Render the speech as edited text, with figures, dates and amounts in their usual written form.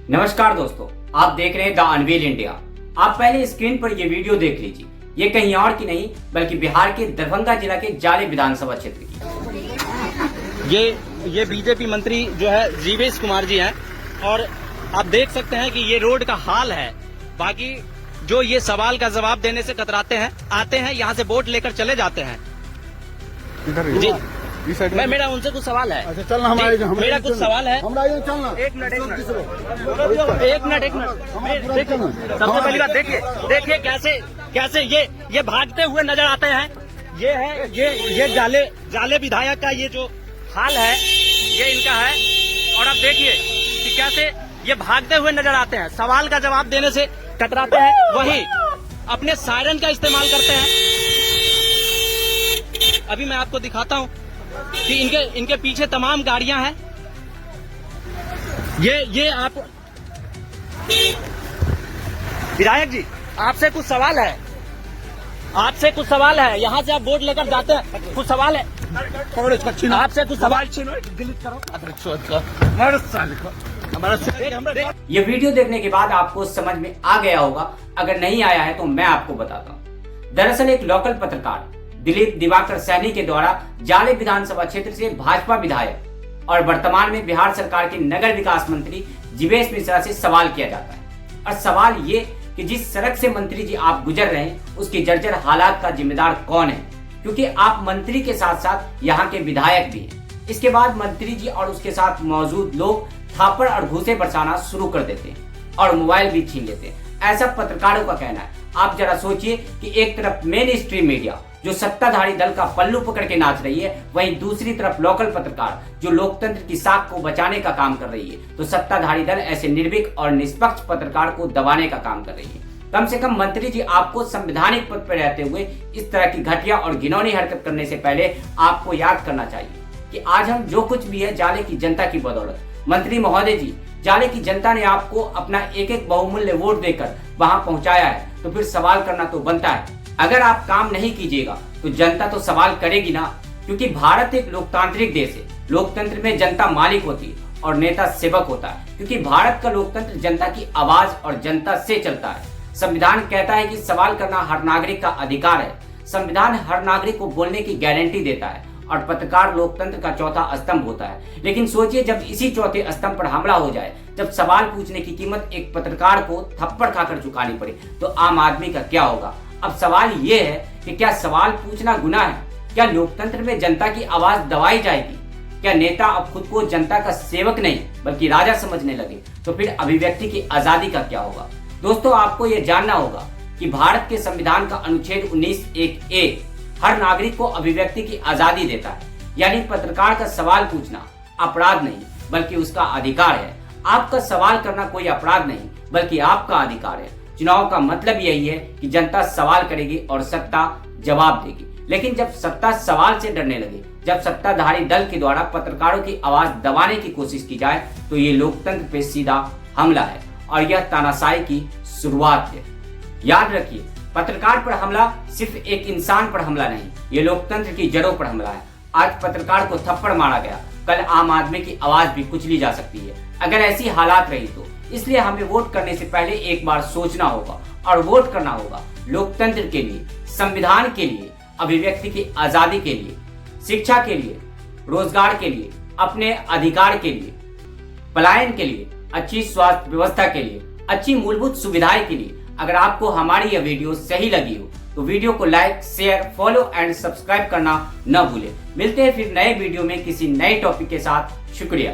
नमस्कार दोस्तों, आप देख रहे हैं द अनवील इंडिया। आप पहले स्क्रीन पर ये वीडियो देख लीजिए। ये कहीं और की नहीं बल्कि बिहार के दरभंगा जिला के जाले विधानसभा क्षेत्र की। ये बीजेपी मंत्री जो है जीवेश कुमार जी हैं और आप देख सकते हैं कि ये रोड का हाल है। बाकी जो ये सवाल का जवाब देने से कतराते हैं, आते हैं यहाँ से वोट लेकर चले जाते हैं। जी मेरा उनसे कुछ सवाल है। अच्छा चलना, मेरा कुछ सवाल है। चलना एक मिनट सबसे पहली बात देखिए कैसे ये भागते हुए नजर आते हैं। ये है ये जाले विधायक का ये जो हाल है ये इनका है। और अब देखिए कि कैसे ये भागते हुए नजर आते हैं, सवाल का जवाब देने से कतराते हैं, वही अपने सायरन का इस्तेमाल करते हैं। अभी मैं आपको दिखाता हूं कि इनके पीछे तमाम गाड़ियां हैं। ये आप विधायक जी, आपसे कुछ सवाल है। यहाँ से आप वोट लेकर जाते हैं, कुछ सवाल है आपसे, कुछ सवाल। ये वीडियो देखने के बाद आपको समझ में आ गया होगा, अगर नहीं आया है तो मैं आपको बताता हूँ। दरअसल एक लोकल पत्रकार दिलीप दिवाकर सैनी के द्वारा जाले विधानसभा क्षेत्र से भाजपा विधायक और वर्तमान में बिहार सरकार के नगर विकास मंत्री जीवेश मिश्रा से सवाल किया जाता है। और सवाल ये कि जिस सड़क से मंत्री जी आप गुजर रहे हैं उसकी जर्जर हालात का जिम्मेदार कौन है, क्योंकि आप मंत्री के साथ साथ यहाँ के विधायक भी हैं। इसके बाद मंत्री जी और उसके साथ मौजूद लोग थापड़ और घूसे बरसाना शुरू कर देते हैं और मोबाइल भी छीन लेते हैं, ऐसा पत्रकारों का कहना है। आप जरा सोचिए कि एक तरफ मेन स्ट्रीम मीडिया जो सत्ताधारी दल का पल्लू पकड़ के नाच रही है, वहीं दूसरी तरफ लोकल पत्रकार जो लोकतंत्र की साख को बचाने का काम कर रही है, तो सत्ताधारी दल ऐसे निर्भीक और निष्पक्ष पत्रकार को दबाने का काम कर रही है। कम से कम मंत्री जी आपको संवैधानिक पद पर रहते हुए इस तरह की घटिया और घिनौनी हरकत करने से पहले आपको याद करना चाहिए कि आज हम जो कुछ भी है जाले की जनता की बदौलत। मंत्री महोदय जी, जाले की जनता ने आपको अपना एक एक बहुमूल्य वोट देकर वहां पहुंचाया है, तो फिर सवाल करना तो बनता है। अगर आप काम नहीं कीजिएगा तो जनता तो सवाल करेगी ना, क्योंकि भारत एक लोकतांत्रिक देश है। लोकतंत्र में जनता मालिक होती है और नेता सेवक होता है, क्योंकि भारत का लोकतंत्र जनता की आवाज और जनता से चलता है। संविधान कहता है कि सवाल करना हर नागरिक का अधिकार है। संविधान हर नागरिक को बोलने की गारंटी देता है और पत्रकार लोकतंत्र का चौथा स्तंभ होता है। लेकिन सोचिए जब इसी चौथे स्तंभ पर हमला हो जाए, जब सवाल पूछने की कीमत एक पत्रकार को थप्पड़ खाकर चुकानी पड़े, तो आम आदमी का क्या होगा। अब सवाल ये है कि क्या सवाल पूछना गुनाह है? क्या लोकतंत्र में जनता की आवाज दबाई जाएगी? क्या नेता अब खुद को जनता का सेवक नहीं बल्कि राजा समझने लगे? तो फिर अभिव्यक्ति की आजादी का क्या होगा? दोस्तों, आपको यह जानना होगा कि भारत के संविधान का अनुच्छेद 19(1)(a) हर नागरिक को अभिव्यक्ति की आजादी देता है। यानी पत्रकार का सवाल पूछना अपराध नहीं बल्कि उसका अधिकार है। आपका सवाल करना कोई अपराध नहीं बल्कि आपका अधिकार है। चुनाव का मतलब यही है कि जनता सवाल करेगी और सत्ता जवाब देगी। लेकिन जब सत्ता सवाल से डरने लगे, जब सत्ताधारी दल के द्वारा पत्रकारों की आवाज दबाने की कोशिश की जाए, तो ये लोकतंत्र पे सीधा हमला है और यह तानाशाही की शुरुआत है। याद रखिए, पत्रकार पर हमला सिर्फ एक इंसान पर हमला नहीं, ये लोकतंत्र की जड़ों पर हमला है। आज पत्रकार को थप्पड़ मारा गया, कल आम आदमी की आवाज भी कुचली जा सकती है अगर ऐसी हालात रही तो। इसलिए हमें वोट करने से पहले एक बार सोचना होगा और वोट करना होगा लोकतंत्र के लिए, संविधान के लिए, अभिव्यक्ति की आजादी के लिए, शिक्षा के लिए, रोजगार के लिए, अपने अधिकार के लिए, पलायन के लिए, अच्छी स्वास्थ्य व्यवस्था के लिए, अच्छी मूलभूत सुविधाएं के लिए। अगर आपको हमारी यह वीडियो सही लगी हो तो वीडियो को like, share, follow and subscribe करना न भूलें। मिलते हैं फिर नए वीडियो में किसी नए टॉपिक के साथ। शुक्रिया।